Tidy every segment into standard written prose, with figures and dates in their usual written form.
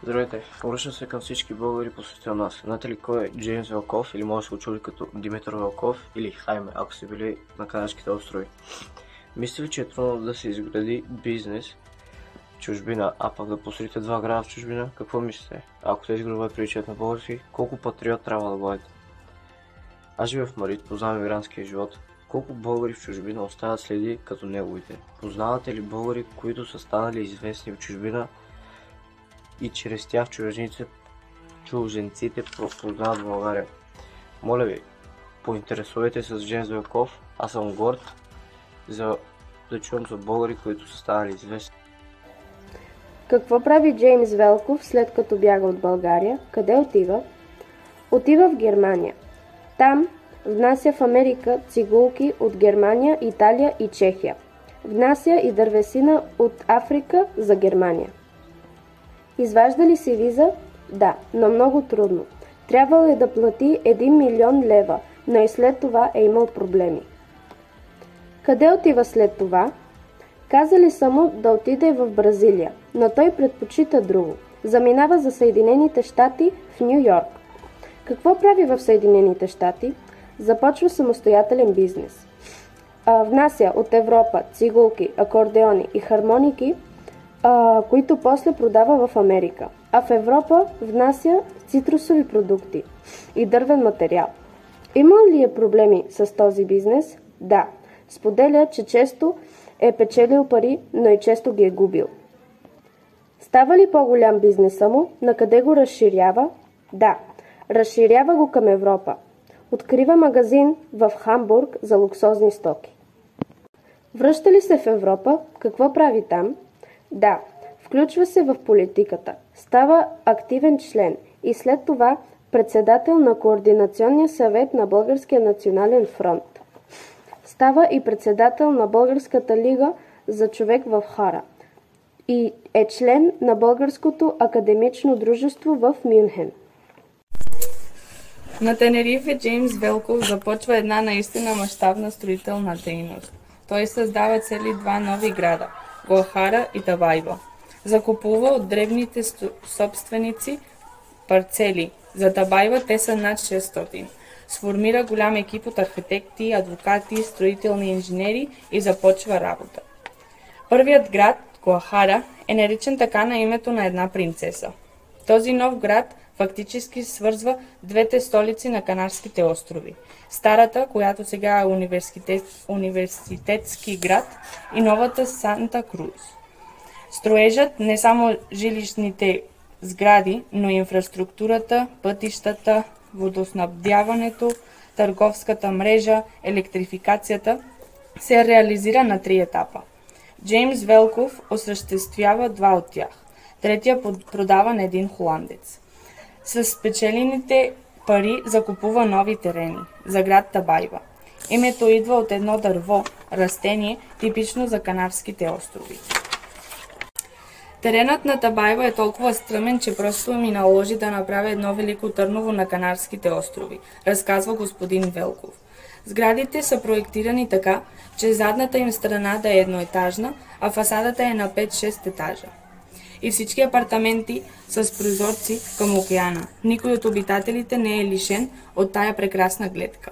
Здравейте, обръщам се към всички българи по света у нас. Знаете ли кой е Джеймс Велков или може да се очуди като Димитър Велков или Хайме, ако сте били на Канарските острови? Мислите ли, че е трудно да се изгради бизнес в чужбина, а пък да построите 2 града в чужбина? Какво мислите? Ако тези градове приличат на български, колко патриот трябва да бъдете? Аз живея в Марит, познавам мигрантския живот. Колко българи в чужбина оставят следи като неговите? Познавате ли българи, които са станали известни в чужбина и чрез тях чужденците познават България? Моля ви, поинтересувайте се с Джеймс Велков. Аз съм горд да чувам за българи, които са станали известни. Какво прави Джеймс Велков след като бяга от България? Къде отива? Отива в Германия. Там внася в Америка цигулки от Германия, Италия и Чехия. Внася и дървесина от Африка за Германия. Изважда ли си виза? Да, но много трудно. Трябвало е да плати 1 милион лева, но и след това е имал проблеми. Къде отива след това? Казали са му да отиде в Бразилия, но той предпочита друго. Заминава за Съединените щати в Ню Йорк. Какво прави в Съединените щати? Започва самостоятелен бизнес. Внася от Европа цигулки, акордеони и хармоники, които после продава в Америка. А в Европа внася цитрусови продукти и дървен материал. Имал ли е проблеми с този бизнес? Да. Споделя, че често е печелил пари, но и често ги е губил. Става ли по-голям бизнеса му? На къде го разширява? Да. Разширява го към Европа. Открива магазин в Хамбург за луксозни стоки. Връща ли се в Европа? Какво прави там? Да. Включва се в политиката. Става активен член и след това председател на Координационния съвет на Българския национален фронт. Става и председател на Българската лига за човек в хора и е член на Българското академично дружество в Мюнхен. На Тенерифе Джеймс Велков започва една наистина мащабна строителна дейност. Той създава цели 2 нови града – Гуахара и Табайба. Закупува от дребните собственици парцели. За Табайба те са над 600. Сформира голям екип от архитекти, адвокати, строителни инженери и започва работа. Първият град, Гуахара, е наричан така на името на една принцеса. Този нов град фактически свързва двете столици на Канарските острови. Старата, която сега е университетски град, и новата Санта Крус. Строежът не само жилищните сгради, но и инфраструктурата, пътищата, водоснабдяването, търговската мрежа, електрификацията се реализира на 3 етапа. Джеймс Велков осъществява 2 от тях. Третия продава на един холандец. С спечелените пари закупува нови терени за град Табайба. Името идва от едно дърво, растение, типично за Канарските острови. Теренът на Табайба е толкова стръмен, че просто ми наложи да направя едно Велико Търново на Канарските острови, разказва господин Велков. Сградите са проектирани така, че задната им страна да е едноетажна, а фасадата е на 5-6 етажа. И всички апартаменти с прозорци към океана. Никой от обитателите не е лишен от тая прекрасна гледка.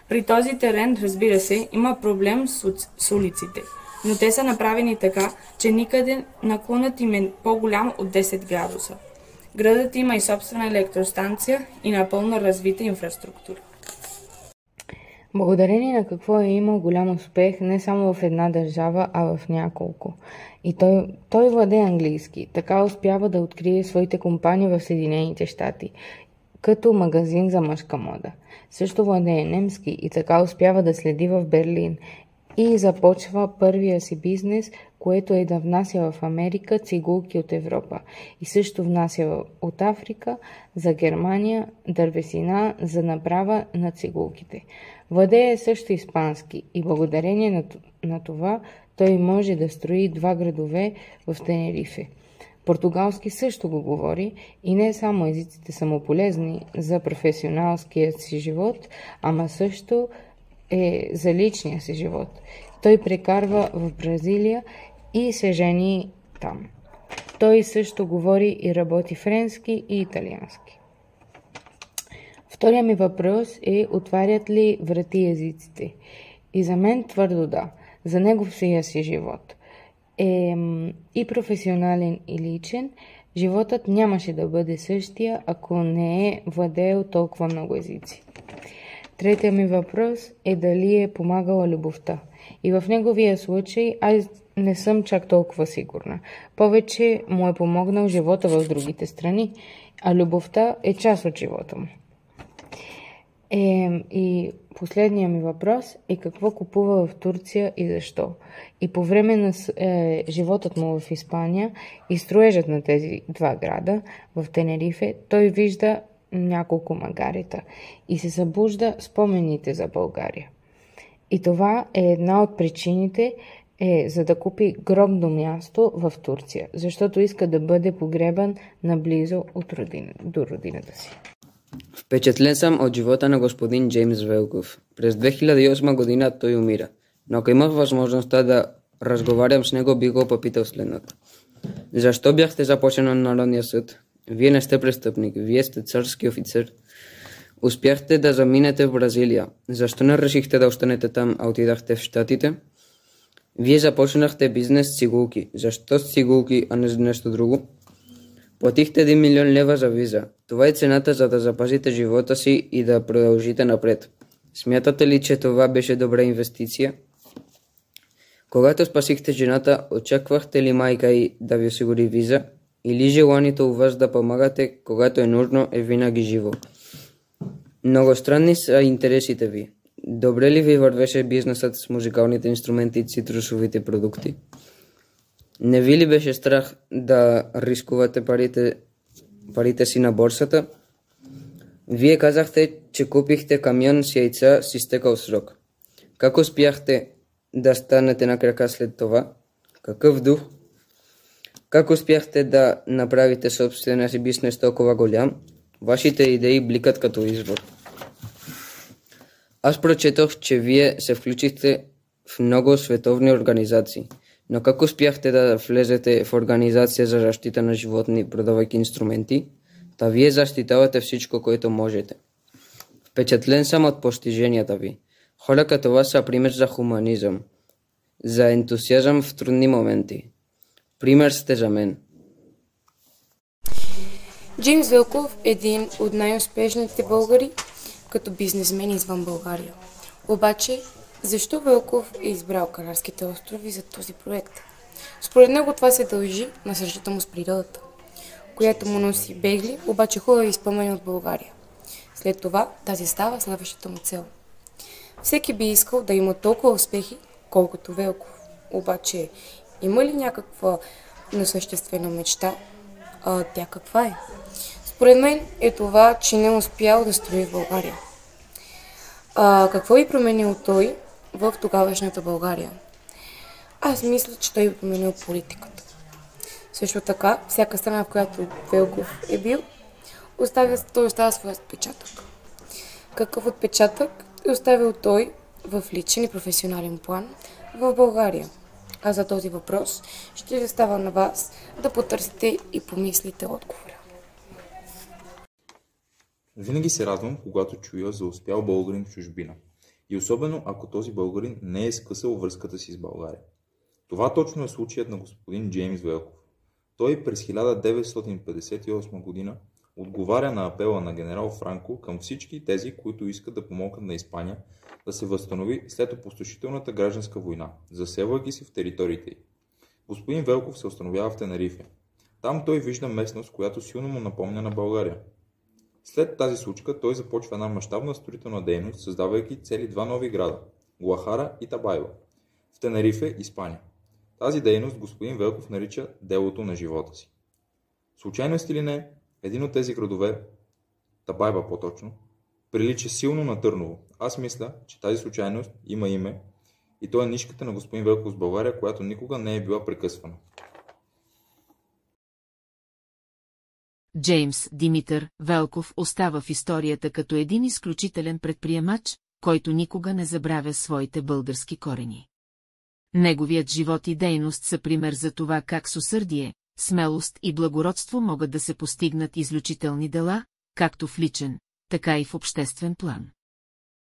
При този терен, разбира се, има проблем с улиците, но те са направени така, че никъде наклонът им е по-голям от 10 градуса. Градът има и собствена електростанция и напълно развита инфраструктура. Благодарение на какво е имал голям успех не само в една държава, а в няколко. И той владее английски, така успява да открие своите компании в Съединените щати, като магазин за мъжка мода. Също владее немски и така успява да следи в Берлин и започва първия си бизнес, което е да внася в Америка цигулки от Европа и също внася от Африка за Германия дървесина за направа на цигулките. Владее също испански и благодарение на това той може да строи 2 градове в Тенерифе. Португалски също го говори и не само езиците са му полезни за професионалския си живот, ама също е за личния си живот. Той прекарва в Бразилия и се жени там. Той също говори и работи френски и италиански. Втория ми въпрос е: отварят ли врати езиците? И за мен твърдо да. За неговия си живот и професионален, и личен, животът нямаше да бъде същия, ако не е владеел толкова много езици. Третия ми въпрос е дали е помагала любовта. И в неговия случай аз не съм чак толкова сигурна. Повече му е помогнал живота в другите страни, а любовта е част от живота му. И последният ми въпрос е: какво купува в Турция и защо? И по време на животът му в Испания и строежът на тези два града в Тенерифе, той вижда няколко магарита и се събужда спомените за България. И това е една от причините, за да купи гробно място в Турция, защото иска да бъде погребан наблизо до родината си. Впечатлен съм от живота на господин Джеймс Велков. През 2008 година той умира, но ако имах възможността да разговарям с него, бих го попитал следното. Защо бяхте започнали на Народния съд? Вие не сте престъпник, вие сте царски офицер. Успяхте да заминете в Бразилия. Защо не решихте да останете там, а отидахте в Щатите? Вие започнахте бизнес с цигулки. Защо с цигулки, а не с нещо друго? Платихте 1 милион лева за виза. Това е цената, за да запазите живота си и да продължите напред. Смятате ли, че това беше добра инвестиция? Когато спасихте жената, очаквахте ли майка й да ви осигури виза? Или желанието у вас да помагате, когато е нужно, е винаги живо? Много странни са интересите ви. Добре ли ви вървеше бизнесът с музикалните инструменти и цитрусовите продукти? Не ви ли беше страх да рискувате парите си на борсата? Вие казахте, че купихте камион с яйца с изтекал срок. Как успяхте да станете на крака след това? Какъв дух? Как успяхте да направите собствения си бизнес толкова голям? Вашите идеи бликат като извор. Аз прочетох, че вие се включихте в много световни организации. Но как успяхте да влезете в организация за защита на животни, продавайки инструменти? Та вие защитавате всичко, което можете. Впечатлен съм от постиженията ви. Хора като вас са пример за хуманизъм, за ентусиазъм в трудни моменти. Пример сте за мен. Джеймс Велков е един от най-успешните българи като бизнесмен извън България. Обаче, защо Велков е избрал Канарските острови за този проект? Според него това се дължи на срещата му с природата, която му носи бегли, обаче хубави изпълнени от България. След това тази става следващата му цел. Всеки би искал да има толкова успехи, колкото Велков. Обаче, има ли някаква насъществена мечта? Тя каква е? Според мен е това, че не е успял да строи в България. Какво е променил той в тогавашната България? Аз мисля, че той е променил политиката. Също така, всяка страна, в която Велков е бил, той оставя своят отпечатък. Какъв отпечатък е оставил той в личен и професионален план в България? А за този въпрос ще остава на вас да потърсите и помислите отговора. Винаги се радвам, когато чуя за успял българин в чужбина. И особено ако този българин не е скъсал връзката си с България. Това точно е случаят на господин Джеймс Велков. Той през 1958 година отговаря на апела на генерал Франко към всички тези, които искат да помогнат на Испания да се възстанови след опустошителната гражданска война, заселвайки се в териториите й. Господин Велков се установява в Тенерифе. Там той вижда местност, която силно му напомня на България. След тази случка той започва една мащабна строителна дейност, създавайки цели два нови града – Гуахара и Табайба, в Тенерифе, Испания. Тази дейност господин Велков нарича делото на живота си. Случайност или не, един от тези градове, Табайба по-точно, прилича силно на Търново. Аз мисля, че тази случайност има име и то е нишката на господин Велков с България, която никога не е била прекъсвана. Джеймс Димитър Велков остава в историята като един изключителен предприемач, който никога не забравя своите български корени. Неговият живот и дейност са пример за това как с усърдие, смелост и благородство могат да се постигнат изключителни дела, както в личен, така и в обществен план.